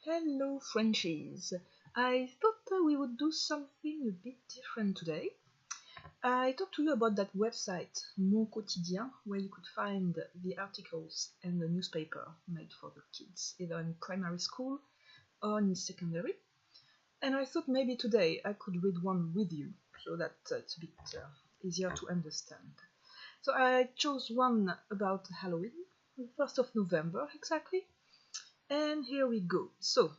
Hello Frenchies! I thought we would do something a bit different today. I talked to you about that website, Mon Quotidien, where you could find the articles and the newspaper made for the kids, either in primary school or in secondary. And I thought maybe today I could read one with you, so that it's a bit easier to understand. So I chose one about Halloween, the 1st of November exactly. And here we go. So,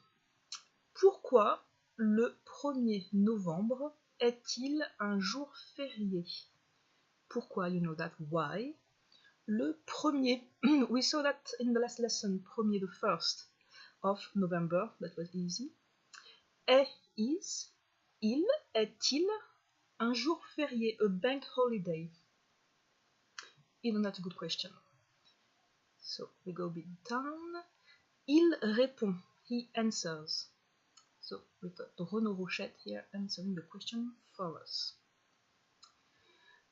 pourquoi le 1er novembre est-il un jour férié? Pourquoi, you know that, why? Le 1er, we saw that in the last lesson, 1er, the 1st of November, that was easy. Is, il, est-il, un jour férié, a bank holiday? Isn't that a good question? So, we go a bit down. Il répond, he answers. So we've got Renaud Rochette here answering the question for us.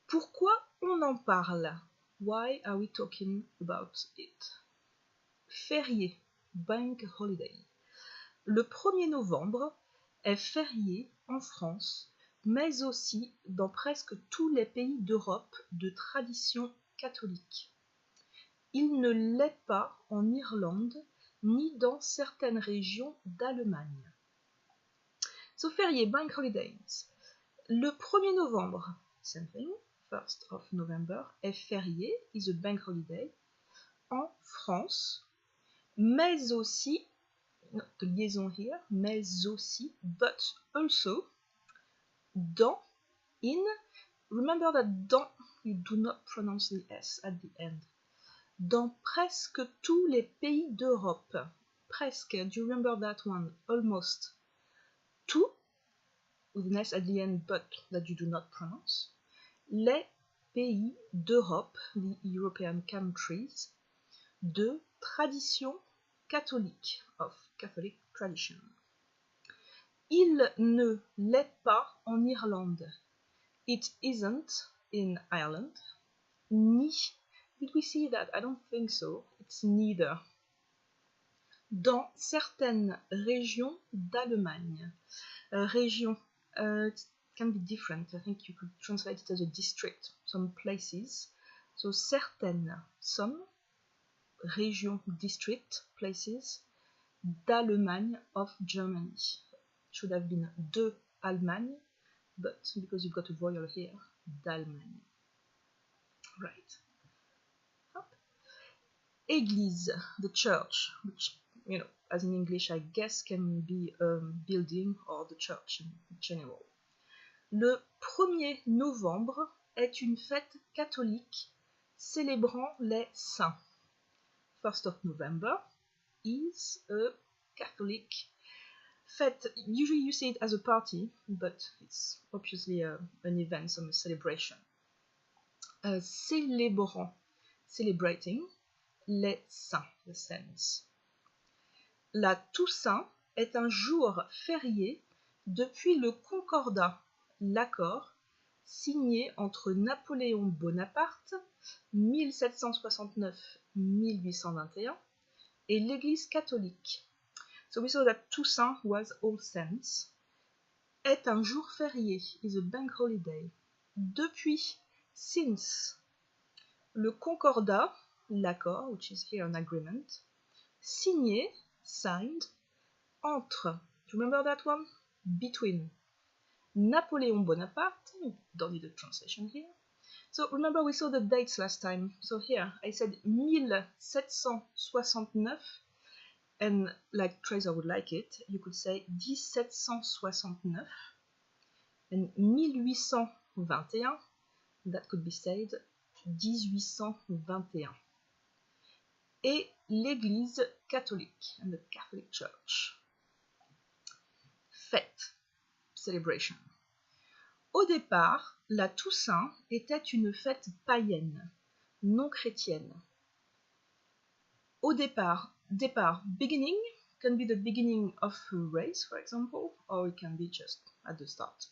Pourquoi on en parle? Why are we talking about it? Férié, bank holiday. Le 1er novembre est férié en France, mais aussi dans presque tous les pays d'Europe de tradition catholique. Il ne l'est pas en Irlande ni dans certaines régions d'Allemagne. So férié, bank holidays. Le 1er novembre, same thing, 1st of November, est férié, is a bank holiday, en France, mais aussi, the liaison here, mais aussi, but also, dans, in, remember that dans, you do not pronounce the S at the end. Dans presque tous les pays d'Europe. Presque, do you remember that one? Almost. Tout, with an S at the end, but that you do not pronounce. Les pays d'Europe, the European countries, de tradition catholique, of Catholic tradition. Il ne l'est pas en Irlande. It isn't in Ireland. Ni. Did we see that? I don't think so. It's neither. Dans certaines régions d'Allemagne. Région, it can be different. I think you could translate it as a district. Some places. So certaines, some, régions, district, places, d'Allemagne, of Germany. Should have been de Allemagne, but because you've got a vowel here, d'Allemagne. Right. Église, the church, which, you know, as in English, I guess can be a building or the church in general. Le 1er novembre est une fête catholique célébrant les saints. 1st of November is a Catholic fête. Usually you see it as a party, but it's obviously an event, some celebration. Célébrant, celebrating. Les saints, the saints. La Toussaint est un jour férié depuis le Concordat, l'accord signé entre Napoléon Bonaparte, 1769-1821, et l'Église catholique. So we saw that Toussaint was All Saints, est un jour férié, is a bank holiday, depuis, since, le Concordat, l'accord, which is here an agreement, signé, signed, entre, do you remember that one? Between Napoléon Bonaparte, don't need a translation here. So remember we saw the dates last time. So here I said 1769, and like Tracer would like it, you could say 1769, and 1821, that could be said 1821. Et l'Église catholique, and the Catholic Church. Fête, celebration. Au départ, la Toussaint était une fête païenne, non chrétienne. Au départ, beginning, can be the beginning of a race, for example, or it can be just at the start.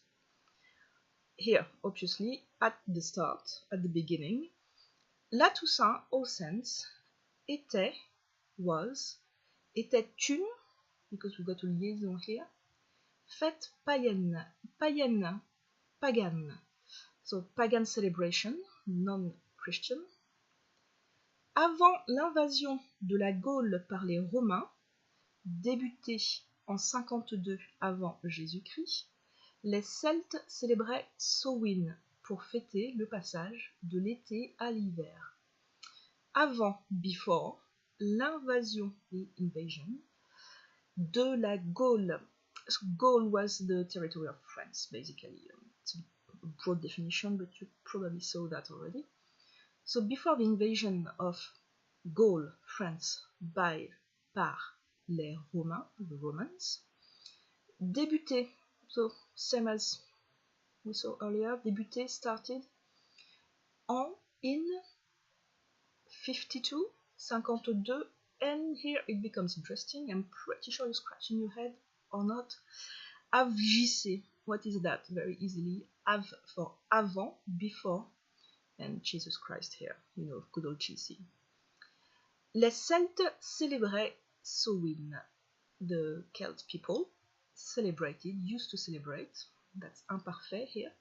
Here, obviously, at the start, at the beginning, la Toussaint, All Saints, était une, because we've got a liaison here. Fête païenne, païenne, pagan. So pagan celebration, non-Christian. Avant l'invasion de la Gaule par les Romains, débutée en 52 avant Jésus-Christ, les Celtes célébraient Samhain pour fêter le passage de l'été à l'hiver. Avant, before, l'invasion, the invasion, de la Gaule. Gaul was the territory of France, basically. It's a broad definition, but you probably saw that already. So before the invasion of Gaul, France, par les Romains, the Romans, débuté, so same as we saw earlier, débuté, started, in 52, and here it becomes interesting. I'm pretty sure you're scratching your head or not. Avgissé, what is that? Very easily. Av for avant, before, and Jesus Christ here, you know, good old cheesy. Les Celtes célébraient Samhain. The Celt people celebrated, used to celebrate. That's imparfait here.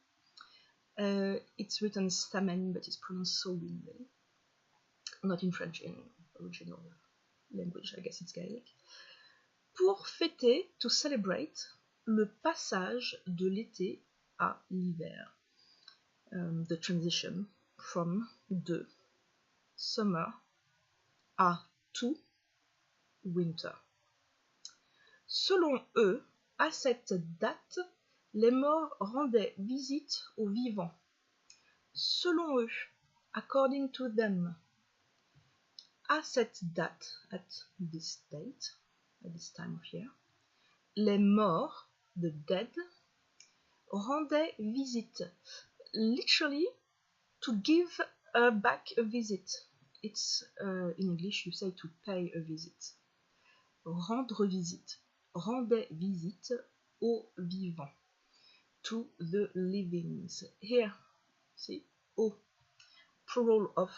It's written Samhain, but it's pronounced Samhain. Not in French, in original language, I guess it's Gaelic. Pour fêter, to celebrate, le passage de l'été à l'hiver. The transition from de summer à to winter. Selon eux, à cette date, les morts rendaient visite aux vivants. Selon eux, according to them, à cette date, at this date, at this time of year, les morts, the dead, rendaient visite. Literally, to give back a visit. It's, in English, you say to pay a visit. Rendre visite. Rendait visite aux vivants. To the livings. Here, see, au, plural of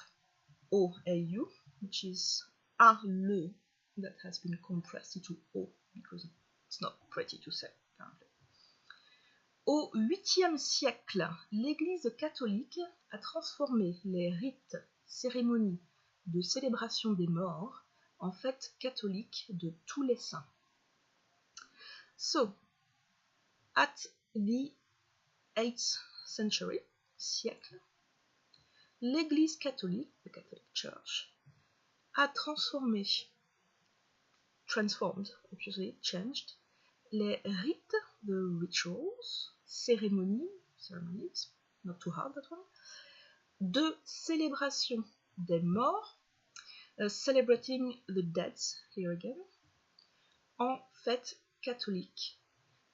OAU, which is a le, that has been compressed into o, because it's not pretty to say, apparently. Au 8e siècle, l'Église catholique a transformé les rites, cérémonies de célébration des morts en fêtes catholiques de tous les saints. So, at the 8th century, siècle, l'Église catholique, the Catholic Church, a transformé, transformed, obviously changed, les rites, the rituals, ceremonies, not too hard that one, de célébration des morts, celebrating the dead, here again, en fête catholique,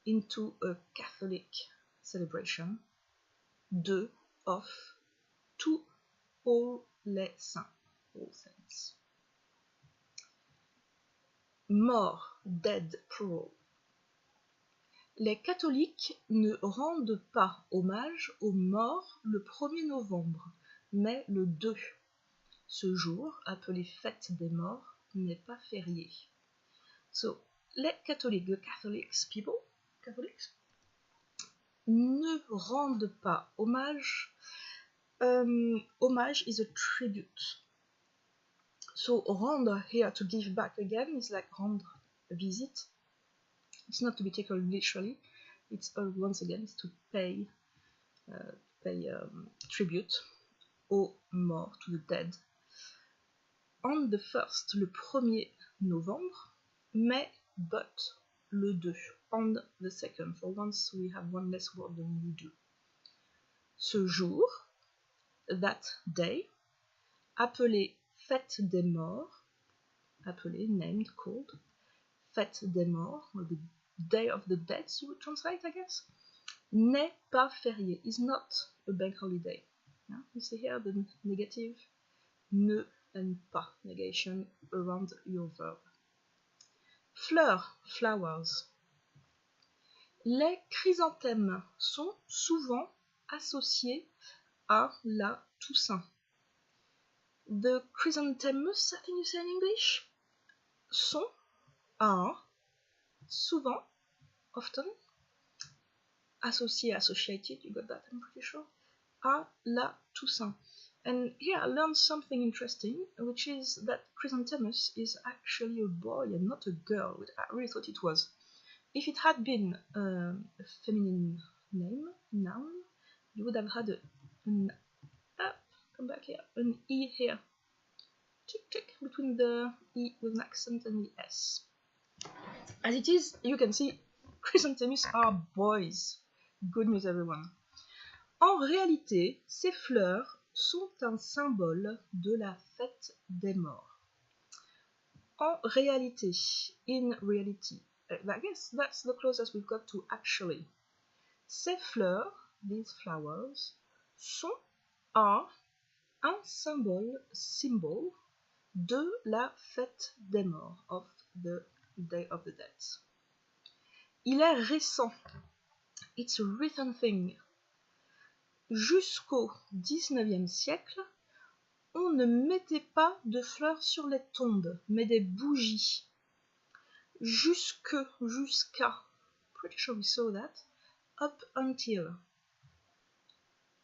into a Catholic celebration, de, of, to, all les saints, all saints. Mort, dead, plural. Les catholiques ne rendent pas hommage aux morts le 1er novembre, mais le 2. Ce jour, appelé fête des morts, n'est pas férié. So, les catholiques, the Catholics, people, Catholics, ne rendent pas hommage. Hommage is a tribute. So, rendre here, to give back again, is like rendre a visit. It's not to be taken literally. It's once again to pay tribute aux morts, to the dead. On the 1st, le 1er novembre, mais but le 2. On the 2nd. For once, we have one less word than we do. Ce jour, that day, appelé fête des morts, appelé, named, called, fête des morts, or the Day of the Dead, you would translate, I guess, n'est pas férié, is not a bank holiday. Yeah? You see here the negative, ne and pas, negation around your verb. Fleurs, flowers. Les chrysanthèmes sont souvent associés à la Toussaint. The chrysanthemums, I think you say in English, sont, are souvent, often, associated, you got that, I'm pretty sure, à la Toussaint. And here I learned something interesting, which is that Chrysanthemum is actually a boy and not a girl, which I really thought it was. If it had been a feminine noun, you would have had an E here. Check, between the E with an accent and the S. As it is, you can see, chrysanthemums are boys. Good news, everyone. En réalité, ces fleurs sont un symbole de la fête des morts. En réalité, in reality. I guess that's the closest we've got to actually. Ces fleurs, these flowers, are un symbole de la fête des morts, of the Day of the Dead. Il est récent. It's a recent thing. Jusqu'au XIXe siècle, on ne mettait pas de fleurs sur les tombes, mais des bougies. Jusqu'à, pretty sure we saw that, up until.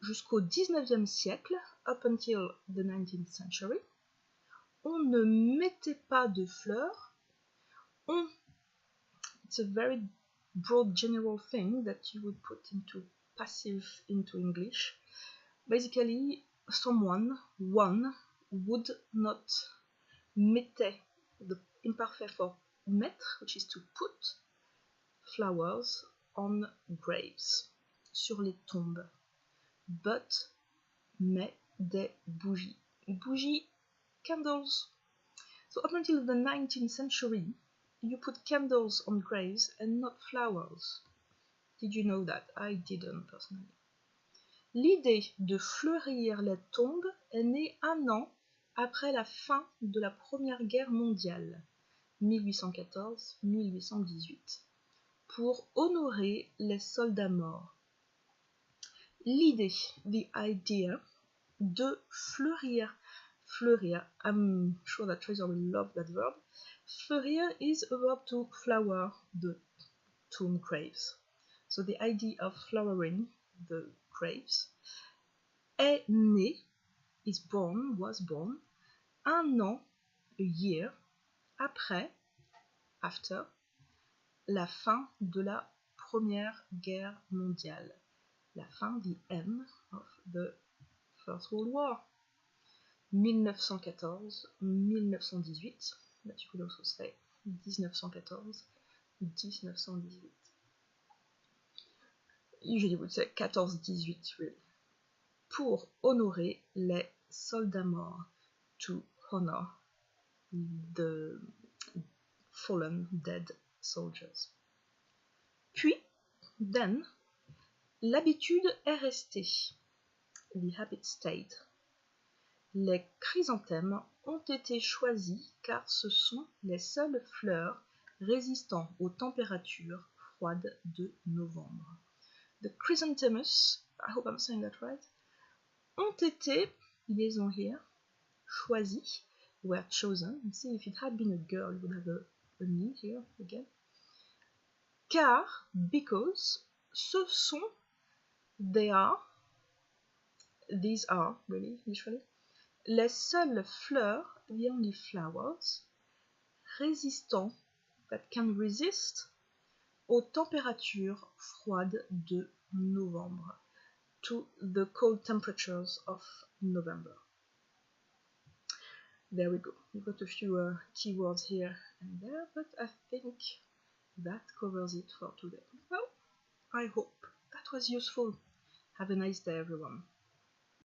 Jusqu'au XIXe siècle, up until the 19th century, on ne mettait pas de fleurs. It's a very broad general thing that you would put into passive into English. Basically, one would not mettre, the imperfect for mettre, which is to put flowers on graves, sur les tombes, but met des bougies. Bougies, candles. So up until the 19th century, you put candles on graves and not flowers. Did you know that? I didn't personally. L'idée de fleurir les tombes est née un an après la fin de la Première Guerre mondiale, 1814-1818, pour honorer les soldats morts. L'idée, the idea, de fleurir, I'm sure that Tracer will love that verb. Fleurir is a verb to flower the tomb graves. So the idea of flowering the graves est né, was born, un an, a year, after, la fin de la Première Guerre mondiale. La fin, the end of the First World War. 1914-1918, but you could also say 1914-1918. Usually you would say 14-18, really. Pour honorer les soldats morts, to honor the fallen dead soldiers. Puis, then, l'habitude est restée. The habit stayed. Les chrysanthèmes ont été choisis car ce sont les seules fleurs résistant aux températures froides de novembre. The chrysanthemums, I hope I'm saying that right, ont été, liaison here, choisis, were chosen. And see, if it had been a girl, you would have a me here again. Car, because, ce sont, these are, really, literally, les seules fleurs, the only flowers, résistants, that can resist, aux températures froides de novembre, to the cold temperatures of November. There we go. We've got a few keywords here and there, but I think that covers it for today. Well, I hope that was useful. Have a nice day, everyone.